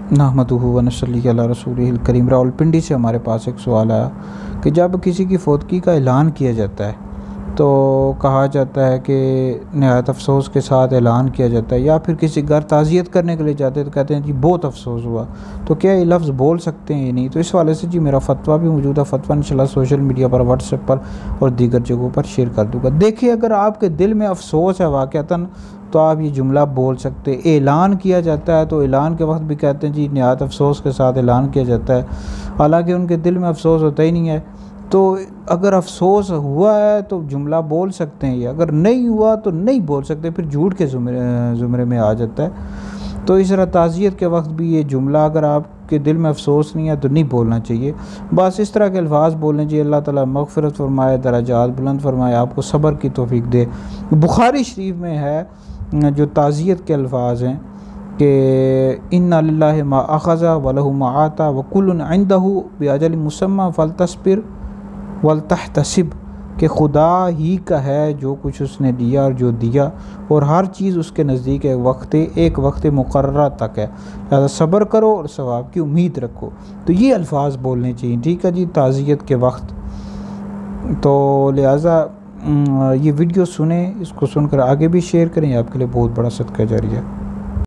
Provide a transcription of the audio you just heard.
नहमदुहु व नसल्ली अला रसूलिहिल करीम। रावलपिंडी से हमारे पास एक सवाल आया कि जब किसी की फ़ौतगी का ऐलान किया जाता है तो कहा जाता है कि नहायत अफसोस के साथ ऐलान किया जाता है, या फिर किसी घर ताज़ियत करने के लिए जाते हैं तो कहते हैं जी बहुत अफसोस हुआ, तो क्या ये लफ्ज़ बोल सकते हैं या नहीं? तो इस हवाले से जी मेरा फ़तवा भी मौजूद है। फ़तवा इंशाल्लाह सोशल मीडिया पर, व्हाट्सएप पर और दीगर जगहों पर शेयर कर दूँगा। देखिए, अगर आपके दिल में अफसोस है वाक़अतन तो आप ये जुमला बोल सकते हैं। ऐलान किया जाता है तो ऐलान के वक्त भी कहते हैं जी नहायत अफसोस के साथ ऐलान किया जाता है, हालांकि उनके दिल में अफसोस होता ही नहीं है। तो अगर अफसोस हुआ है तो जुमला बोल सकते हैं, अगर नहीं हुआ तो नहीं बोल सकते, फिर झूठ के ज़ुमरे में आ जाता है। तो इस तरह ताज़ियत के वक्त भी ये जुमला अगर आपके दिल में अफसोस नहीं है तो नहीं बोलना चाहिए। बस इस तरह के अल्फाज बोलने चाहिए। अल्लाह ताला मग़फ़िरत फ़रमाए, दराजात बुलंद फ़रमाए, आपको सब्र की तौफ़ीक दे। बुखारी शरीफ में है जो ताज़ियत के अल्फाज हैं कि इन्ना लिल्लाहि मा अख़ज़ा व लहु मा आता व कुल्लुन इंदहु बिअजल मुसम्मा फ़लतस्बिर वलतहतसिब, कि खुदा ही का है जो कुछ उसने दिया और जो दिया, और हर चीज़ उसके नज़दीक एक वक्त मुक़र्रर तक है, लिहाज़ा सब्र करो और सवाब की उम्मीद रखो। तो ये अल्फाज बोलने चाहिए, ठीक है जी, ताज़ियत के वक्त। तो लिहाज़ा ये वीडियो सुने, इसको सुनकर आगे भी शेयर करें, आपके लिए बहुत बड़ा सदका जारी है।